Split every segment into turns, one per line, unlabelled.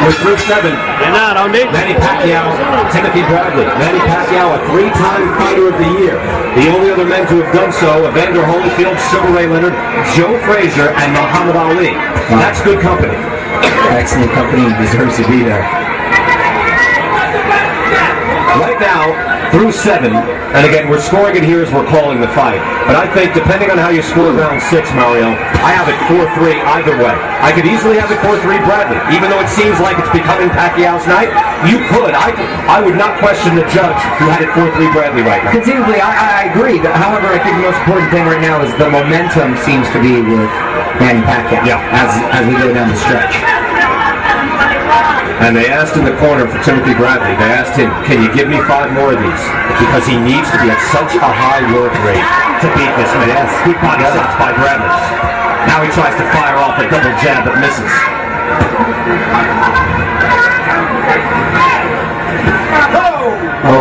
We're through 7. Manny Pacquiao, Timothy Bradley. Manny Pacquiao, a 3-time Fighter of the Year. The only other men to have done so, Evander Holyfield, Sugar Ray Leonard, Joe Frazier, and Muhammad Ali. That's good company.
Excellent company. He deserves to be there.
Right now, through 7, and again, we're scoring it here as we're calling the fight. But I think, depending on how you score round 6, Mario, I have it 4-3 either way. I could easily have it 4-3 Bradley. Even though it seems like it's becoming Pacquiao's night, you could. I would not question the judge who had it 4-3 Bradley right now.
Conceivably, I agree. However, I think the most important thing right now is the momentum seems to be with Manny Pacquiao as we go down the stretch.
And they asked in the corner for Timothy Bradley, they asked him, can you give me 5 more of these? Because he needs to be at such a high work rate to beat this man. Yes. Good body shots by Bradley. Now he tries to fire off a double jab but misses.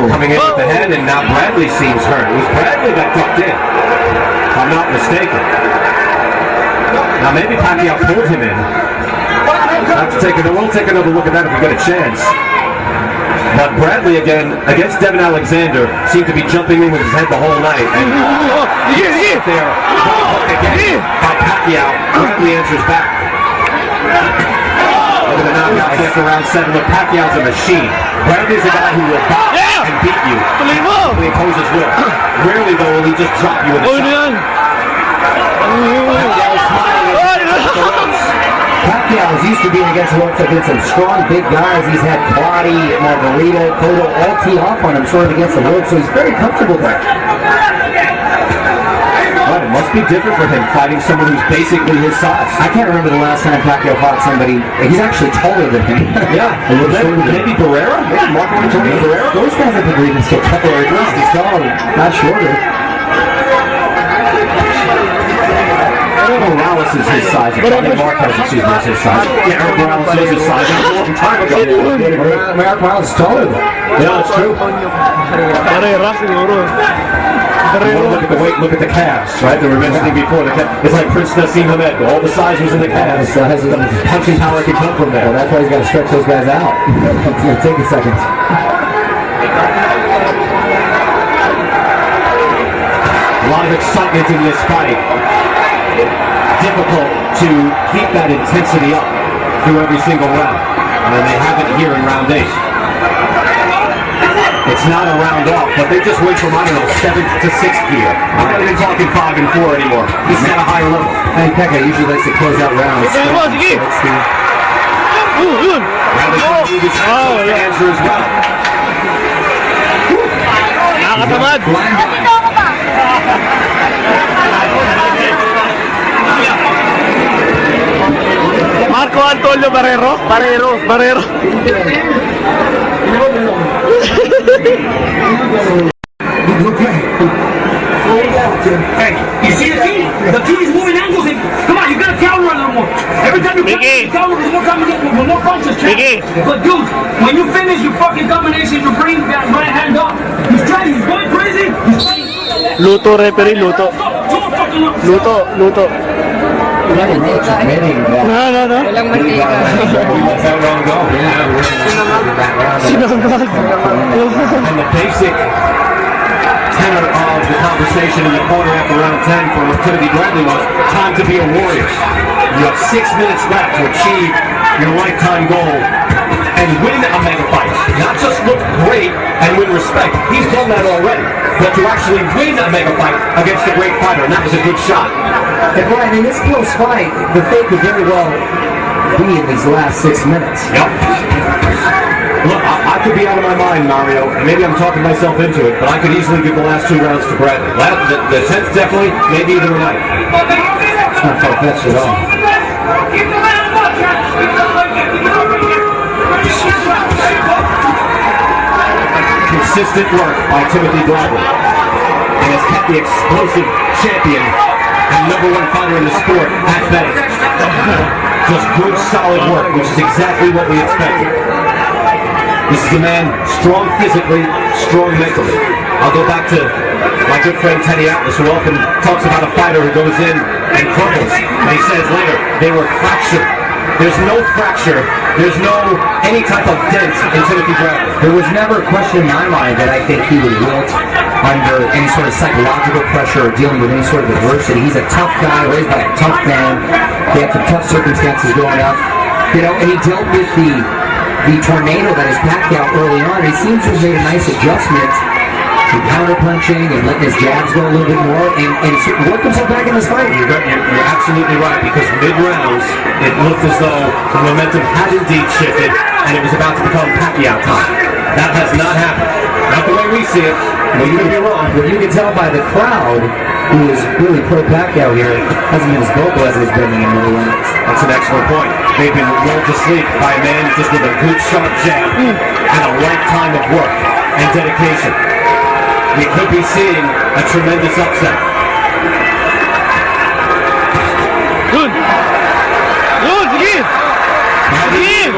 Coming in with the head, and now Bradley seems hurt. It was Bradley that ducked in, if I'm not mistaken. Now maybe Pacquiao pulled him in. We'll take another look at that if we get a chance. But Bradley again against Devin Alexander seemed to be jumping in with his head the whole night. And there, again by Pacquiao. Bradley answers back. Look at the knockouts after round 7. Look, Pacquiao's a machine. Bradley's a guy who will box and beat you when he opposes will. Rarely though will he just drop you in the shot. Pacquiao's smiling.
Pacquiao is used to being against some strong, big guys. He's had Plotty, Margarito, Cotto all tee off on him, sort of against the rope, so he's very comfortable there.
But it must be different for him fighting someone who's basically his size.
I can't remember the last time Pacquiao fought somebody. He's actually taller than him.
Maybe Barrera? Maybe Marco Antonio Barrera?
Those guys have been even still taller. He's taller, not shorter.
Morales is his size. Johnny Marquez, is his size. Yeah, Eric Morales is his size. That was a long time ago.
Eric Morales is taller though.
Yeah, that's true. Look at the weight, look at the calves, right? They were mentioning before. It's like Prince Nassim Hamed. All the size was in the calves. The punching power could come from there.
Well, that's why he's got to stretch those guys out. It's going to take a second.
A lot of excitement in this fight. Difficult to keep that intensity up through every single round. And they have it here in round 8. It's not a round off, but they just went from, 7th to 6th gear. I'm not even talking 5 and 4 anymore. He's at a higher level.
And Pekka usually likes to close out rounds.
Round answer as well.
Marco Antonio Barrero.
Okay. Hey, you see the key? The key is moving angles. Come on, you gotta counter a little more. Every time you counter, there's more time you get with more punches. But dude, when you finish your fucking combination, you bring that right hand up. He's going crazy.
Luto, referee, luto. No.
Walang mantika.
And the basic tenor of the conversation in the corner after round 10 for Timothy Bradley was time to be a warrior. You have 6 minutes left to achieve your lifetime goal and win a mega fight. Not just look great and win respect. He's done that already. But to actually win a mega fight against a great fighter, and that was a good shot.
And Brian, in this close fight, the fate could very well be in these last 6 minutes.
Yep. Look, I could be out of my mind, Mario, and maybe I'm talking myself into it, but I could easily give the last 2 rounds to Bradley. The 10th definitely, maybe even the 9th.
It's not far-fetched at all.
Consistent work by Timothy Bradley. And has kept the explosive champion and #1 fighter in the sport at bay. Just good, solid work, which is exactly what we expected. This is a man strong physically, strong mentally. I'll go back to my good friend Teddy Atlas, who often talks about a fighter who goes in and crumbles. And he says later, they were fractured There's no fracture. There's no any type of dent in Timothy Bradley.
There was never a question in my mind that I think he would wilt under any sort of psychological pressure or dealing with any sort of adversity. He's a tough guy, raised by a tough man. He had some tough circumstances growing up. You know, and he dealt with the tornado that is Pacquiao early on. He seems to have made a nice adjustment to counter-punching and letting his jabs go a little bit more and worked himself back in this fight.
You're absolutely right, because mid-rounds, it looked as though the momentum had indeed shifted, and it was about to become Pacquiao time. That has not happened. Not the way we see it. Well, you could be wrong.
What you can tell by the crowd, who is really pro-Pacquiao here, hasn't been as vocal as it's been in early rounds.
That's an excellent point. They've been lulled to sleep by a man just with a good sharp jab and a lifetime of work and dedication. We could be seeing a tremendous upset.
Good! Good! Sige! Sige!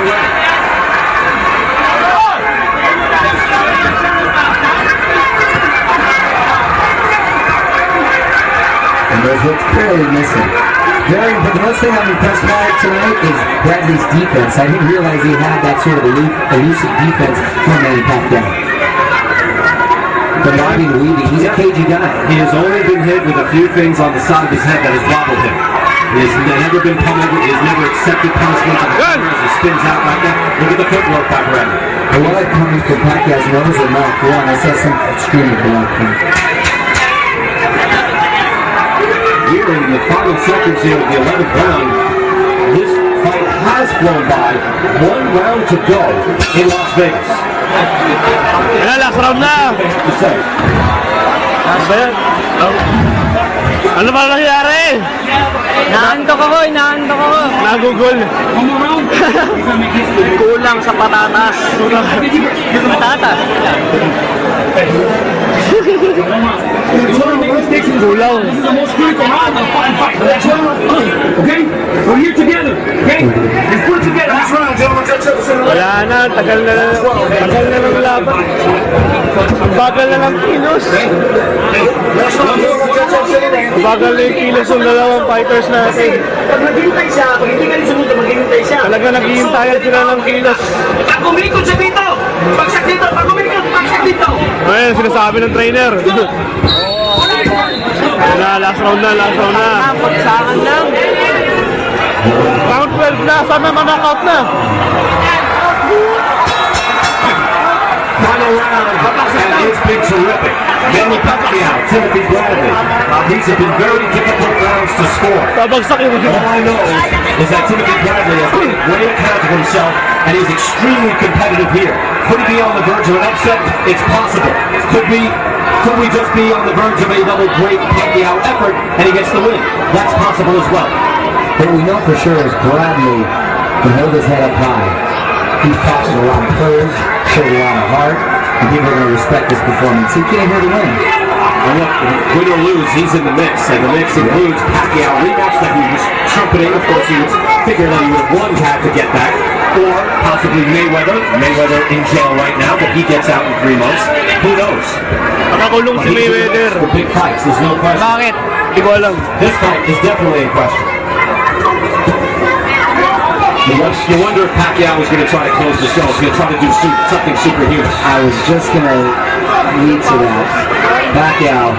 And there's what's clearly missing. But the most thing I'm impressed by tonight is Bradley's defense. I didn't realize he had that sort of elusive defense from Manny Pacquiao. The lobbing and weaving, he's a cagey guy.
He has only been hit with a few things on the side of his head that has wobbled him. He has never been pummeled. He has never accepted punishment on the corner as he spins out like that. Look at the footwork by Bradley.
I like coming from Pacquiao's nose or mouth. One, I saw some extremely blunt.
Here in the final seconds here of the 11th round, this fight has flown by. 1 round to go in Las Vegas.
Ayan, last round na!
To say.
Ano ba yan? Ano ba nangyari?
Naantok ako.
Nagugol.
Kulang sa patatas. Patatas.
Kulang.
Okay? We're here together. Okay? Let's put it together. Last round, gentlemen.
Wala na, tagal na ng laban. Ang bagal na ng kilos. Ang bagal na yung kilos ng dalawang fighters natin.
Pag maghintay siya, pag hindi ka rin sumunod, maghintay siya.
Talaga naghihintayan sila ng kilos.
Pag umikot siya dito, bagsak dito, pag umikot, bagsak dito.
Ayun, sinasabi ng trainer. Last round na.
Pagsakan lang.
Round 12 na, sana manakaut na.
Final round, and it's been terrific. Manny Pacquiao, Timothy Bradley. These have been very difficult rounds to score.
Babagsak yung
All I know is that Timothy Bradley has made a great account of himself, and he's extremely competitive here. Could he be on the verge of an upset? It's possible. Could we just be on the verge of another great Pacquiao effort, and he gets the win? That's possible as well.
What we know for sure is Bradley can hold his head up high. He's fought with a lot of courage, showed a lot of heart, and people are going to respect his performance. He came here to win.
And look, win or lose, he's in the mix, and the mix includes Pacquiao rematch that he was trumpeting. Of course, he would figure that he would have won had to get that, or possibly Mayweather in jail right now, but he gets out in 3 months. Who knows?
Nakakulong si
But he's in the mix
Mayweather.
for big fights, there's no question.
Bakit?
Hindi ko alam.
This fight is definitely in question. You wonder if Pacquiao was going to try to close the show. He's going to try to do something superhuman.
I was just going to lead to that. Pacquiao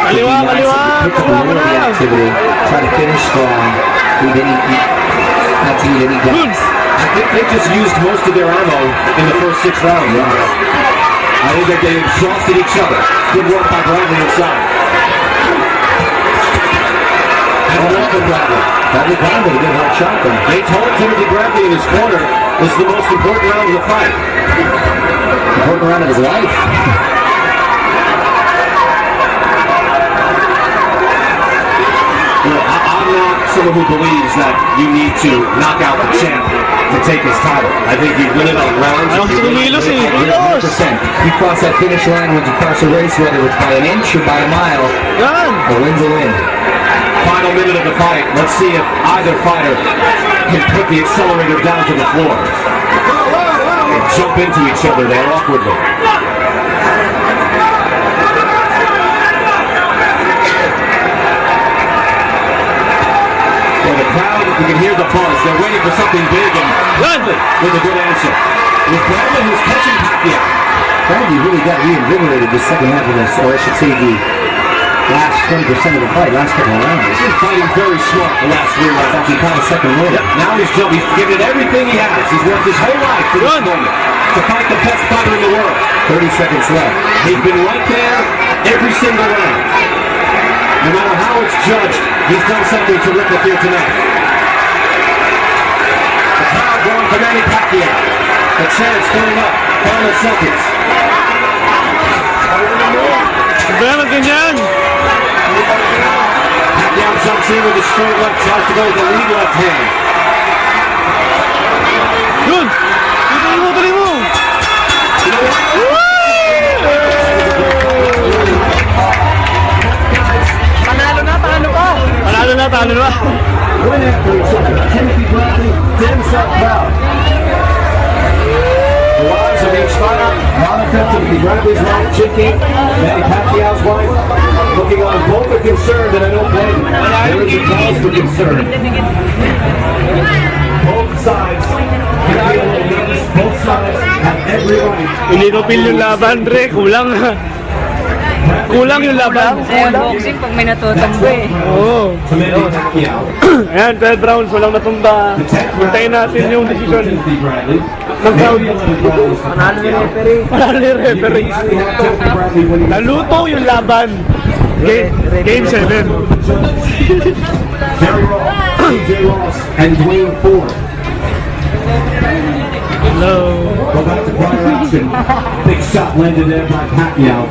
Kaliwa.
picked up a little of the activity, try to finish strong. He didn't not to eat any guts.
I think they just used most of their ammo in the first 6 rounds. I think that they exhausted each other. Good work by Bradley inside. And welcome Bradley.
Bradley did a hard shot there.
They told Timothy Bradley in his corner, this is the most important round of the fight.
Important round of his life.
I'm not someone who believes that you need to knock out the champ to take his title. I think you win it on rounds.
Ayaw ko tumilos eh.
100%. You cross that finish line when you cross a race, whether it's by an inch or by a mile,
Yan.
a win's a win.
Final minute of the fight. Let's see if either fighter can put the accelerator down to the floor and jump into each other there awkwardly. Well, the crowd You can hear the buzz. They're waiting for something big, and Bradley with a good answer. It was Bradley who's catching Pacquiao.
Bradley really got reinvigorated the second half of this, or I should say the last 20% of the fight, last couple of rounds.
He's been fighting very smart the last 3 rounds.
Actually, kind of second loaded.
Yep, now he's giving it everything he has. He's worked his whole life for this moment to fight the best fighter in the world.
30 seconds left.
He's been right there every single round. No matter how it's judged, he's done something terrific here tonight. The crowd going for Manny Pacquiao. The chants going up. Final seconds.
Problema ganyan.
Pacquiao jumps in with a straight left, tries to go with the lead left hand.
Yun! Tuloy mo!
You know what?
Panalo na.
Win after each other. Timothy Bradley did himself proud.
The wives of each fighter,
Monica, Timothy Bradley's wife, Chicky,
Manny Pacquiao's wife, looking on both are concerned, and I don't blame them. There is a cause for concern. Both sides can be a little nervous. Both sides have every right.
Hindi ko feel yung laban, Dre. Kulang yung laban.
Ayan, boxing pag may natutumbo eh.
Oo.
To Manny Pacquiao.
Ayan, 12 rounds, walang natumba. Hintayin natin yung decision
Timothy Bradley.
ng crowd.
Panalo ni referee.
Panalo ni referee. Naluto yung laban. Game 7.
Jerry Ross, TJ Ross, and Dwayne Ford.
Hello.
Go back to prior action. Big shot landed there by Pacquiao.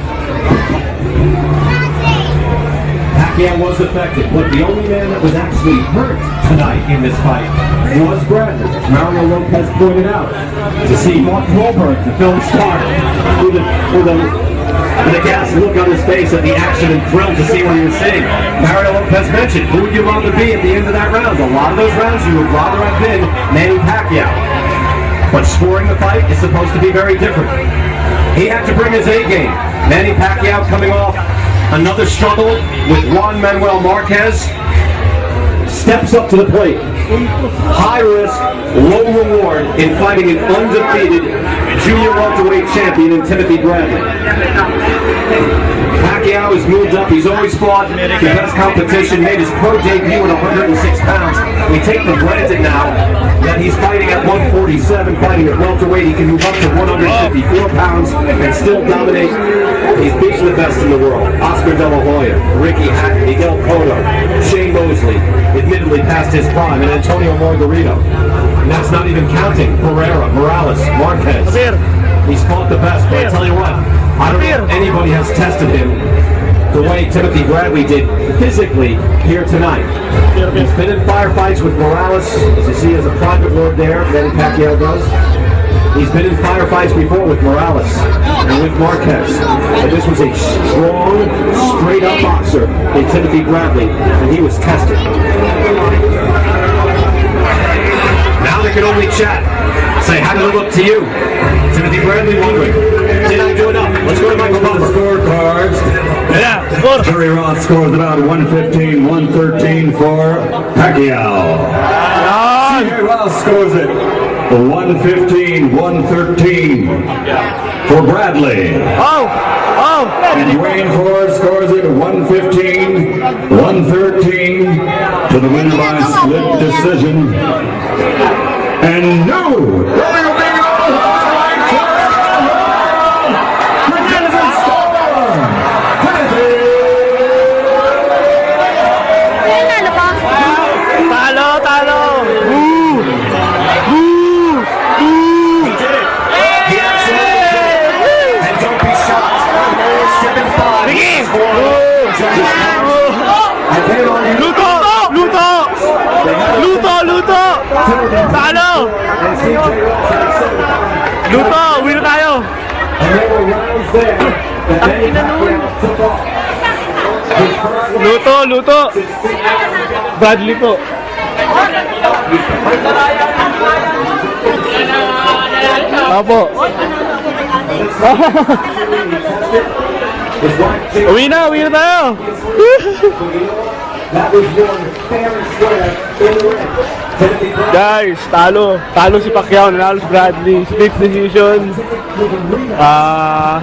Pacquiao was affected, but the only man that was actually hurt tonight in this fight was Bradley. As Mario Lopez pointed out, to see Mark Wahlberg, the film star, with a gas look on his face at the action and thrilled to see what he was seeing. Mario Lopez mentioned, who would you rather be at the end of that round? A lot of those rounds you would rather have been Manny Pacquiao. But scoring the fight is supposed to be very different. He had to bring his A game. Manny Pacquiao coming off another struggle with Juan Manuel Marquez. Steps up to the plate. High risk, low reward in fighting an undefeated junior welterweight champion in Timothy Bradley. Pacquiao has moved up. He's always fought the best competition, made his pro debut at 106 pounds. We take for granted now that he's fighting at 147, fighting at welterweight. He can move up to 154 pounds and still dominate. He's beaten the best in the world. Oscar De La Hoya, Ricky Hatton, Miguel Cotto, Shane Mosley, admittedly past his prime, and Antonio Margarito. And that's not even counting Pereira, Morales, Marquez. He's fought the best, but I tell you what, I don't know if anybody has tested him the way Timothy Bradley did physically here tonight. He's been in firefights with Morales, as you see as a private ward there, Manny Pacquiao does. He's been in firefights before with Morales and with Marquez. But this was a strong, straight-up boxer in Timothy Bradley, and he was tested. Now they can only chat. Say, how did it look to you? Timothy Bradley wondering, did I do enough? Let's go to Michael Bumper.
Scorecards.
Yeah, score.
Jerry Ross scores about 115-113 for Pacquiao. Jerry Ross scores it 115-113 for Bradley.
Oh!
And Dwayne Ford scores it 115-113 to the winner by split decision. And no!
Talo!
He did it. He absolutely did it. And don't be shocked. 7-5. I put it on you.
Luto! Talo! Luto! Win na tayo!
And there were rounds there that Manny Pacquiao took off. His first
Luto! Bradley po. Apo.
his wife,
Uwi na tayo! Guys, talo si Pacquiao, nanalo si Bradley, split decision.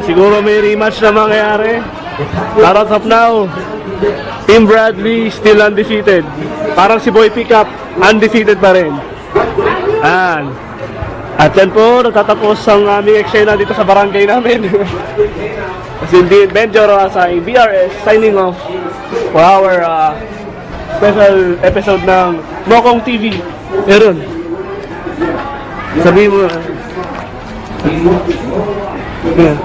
Siguro may rematch na mangyayari. But as of now, Team Bradley still undefeated. Parang si Boy Pickup, undefeated pa rin. Ayan. At yan po, natatapos ang aming eksena dito sa barangay namin. As indeed, Benjo Roasay, BRS, signing off for our special episode ng Mokong TV. Meron. Sabihin mo. Yeah.